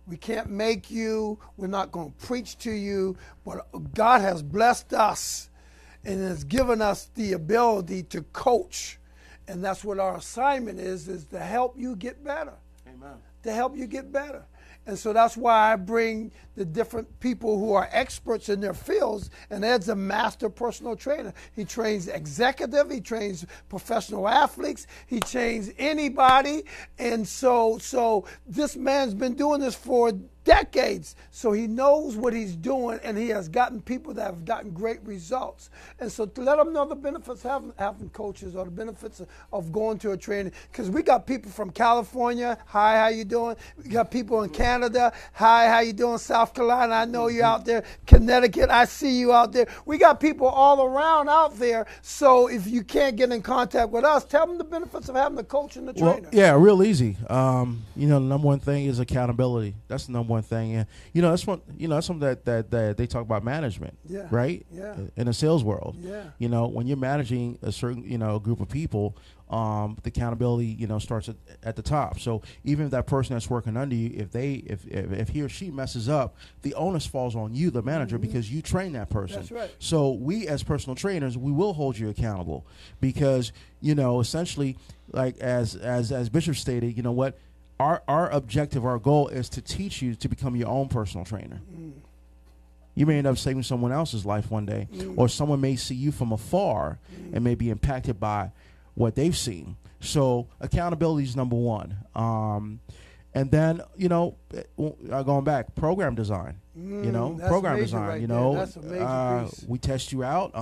We can't make you. We're not going to preach to you. But God has blessed us and has given us the ability to coach. And that's what our assignment is to help you get better. Amen. To help you get better. And so that's why I bring the different people who are experts in their fields, and Ed's a master personal trainer. He trains executive, he trains professional athletes, he trains anybody. And so this man's been doing this for decades, so he knows what he's doing, and he has gotten people that have gotten great results. And so to let them know the benefits of having coaches, or the benefits of going to a training, because we got people from California. Hi, how you doing? We got people in Canada. Hi, how you doing? South Carolina, I know you're out there. Connecticut, I see you out there. We got people all around out there. So if you can't get in contact with us, tell them the benefits of having the coach and the trainer. Well, yeah, real easy. The number one thing is accountability. That's the number one thing. And that's something that they talk about management, right? Yeah. In the sales world. Yeah. When you're managing a certain group of people, the accountability starts at the top. So even if that person that's working under you, if he or she messes up, the onus falls on you, the manager, because you train that person. That's right. So we as personal trainers, we will hold you accountable because essentially, like as Bishop stated, you know what. Our objective, our goal is to teach you to become your own personal trainer. You may end up saving someone else's life one day, or someone may see you from afar and may be impacted by what they've seen. So accountability is number one. And then, going back, program design, program design, right that's a major piece. We test you out.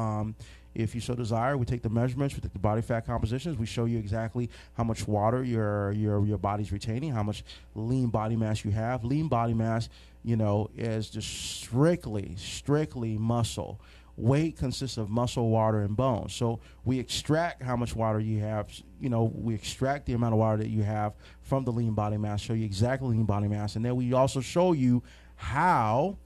If you so desire, we take the measurements, we take the body fat compositions, we show you exactly how much water your body's retaining, how much lean body mass you have. Lean body mass, is just strictly muscle. Weight consists of muscle, water, and bone. So we extract how much water you have. We extract the amount of water that you have from the lean body mass, show you exactly lean body mass, and then we also show you how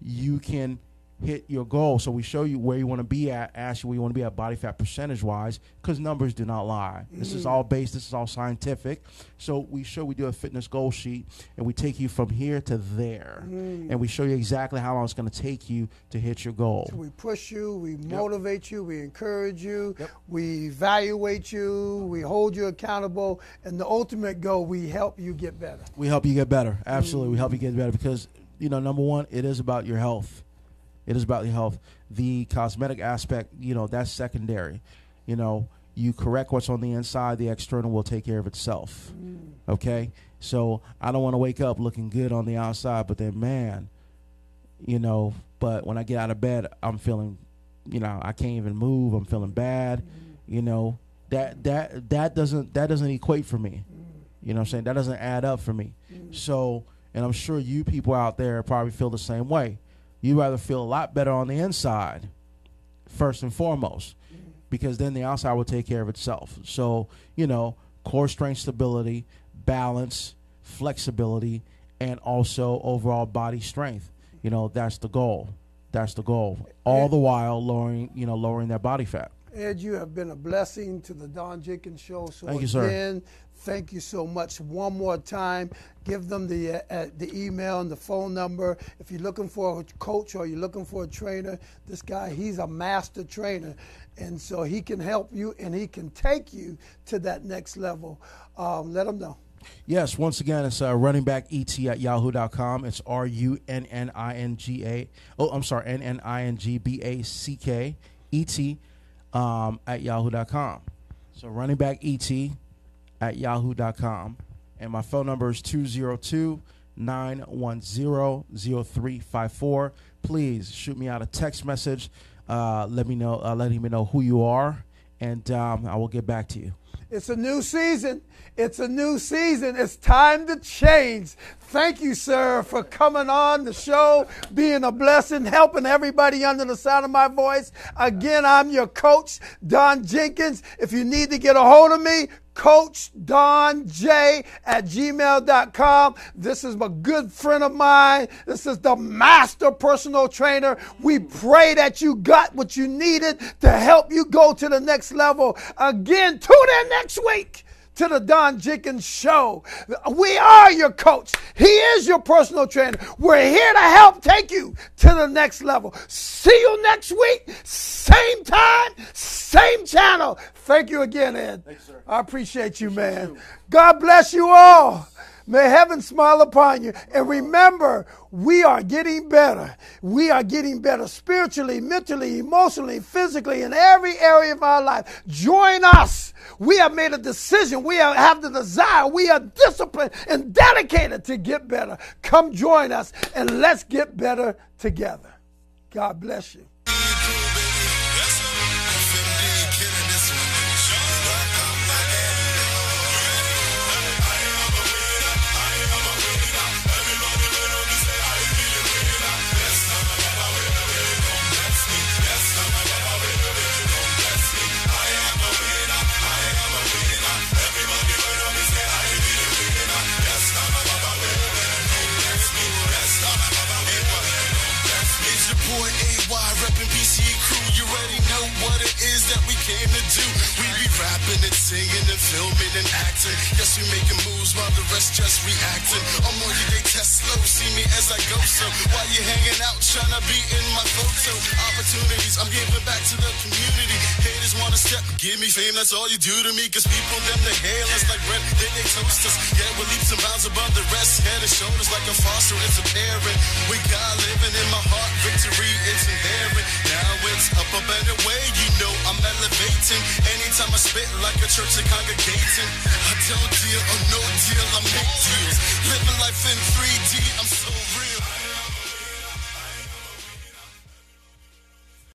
you can hit your goal. So we show you where you want to be at, ask you where you want to be at body fat percentage wise, because numbers do not lie. This is all based, this is all scientific. So we do a fitness goal sheet, and we take you from here to there, and we show you exactly how long it's going to take you to hit your goal. So we push you, we motivate you, we encourage you, we evaluate you, we hold you accountable, and the ultimate goal, we help you get better. We help you get better. Absolutely. We help you get better because, number one, it is about your health. It is about your health. The cosmetic aspect, that's secondary. You correct what's on the inside, the external will take care of itself. Okay? So I don't want to wake up looking good on the outside, but then, but when I get out of bed, I'm feeling, I can't even move. I'm feeling bad. That doesn't equate for me. You know what I'm saying? That doesn't add up for me. So, and I'm sure you people out there probably feel the same way. You'd rather feel a lot better on the inside, first and foremost, because then the outside will take care of itself. So, core strength stability, balance, flexibility, and also overall body strength. That's the goal. That's the goal. All the while lowering that body fat. Ed, you have been a blessing to the Don Jenkins Show. So thank you, sir. Thank you so much. One more time, give them the email and the phone number. If you're looking for a coach or you're looking for a trainer, this guy, he's a master trainer. And so he can help you and he can take you to that next level. Let them know. Yes, once again, it's runningbacket@yahoo.com. It's RUNNINGA. NNINGBACKET at yahoo.com. So runningbacket@yahoo.com. And my phone number is 202-910-0354. Please shoot me out a text message. Let me know who you are, and I will get back to you. It's a new season. It's a new season. It's time to change. Thank you, sir, for coming on the show, being a blessing, helping everybody under the sound of my voice. Again, I'm your coach, Don Jenkins. If you need to get a hold of me, CoachDonJ@gmail.com. This is a good friend of mine. This is the master personal trainer. We pray that you got what you needed to help you go to the next level. Again, tune in next week to the Don Jenkins Show. We are your coach. He is your personal trainer. We're here to help take you to the next level. See you next week. Same time, same channel. Thank you again, Ed. Thanks, sir. I appreciate you, man. God bless you all. May heaven smile upon you. And remember, we are getting better. We are getting better spiritually, mentally, emotionally, physically, in every area of our life. Join us. We have made a decision. We have the desire. We are disciplined and dedicated to get better. Come join us and let's get better together. God bless you. Came to do. We be rapping and singing and filming and acting. Yes, we making moves while the rest just reacting. I'm on you, they test slow, see me as I go. So while you hanging out, trying to be in my photo opportunities, I'm giving back to the community. Haters wanna step, give me fame, that's all you do to me. Cause people, them, they hail us like bread, then they toast us. Yeah, we're leaps and bounds above the rest. Head and shoulders like a foster, it's a parent. We got living in my heart, victory, it's inherent. Now it's up and away, you know I'm elevating. Anytime I spit like a church and congregating, I don't deal or no deal, I make deals. Living life in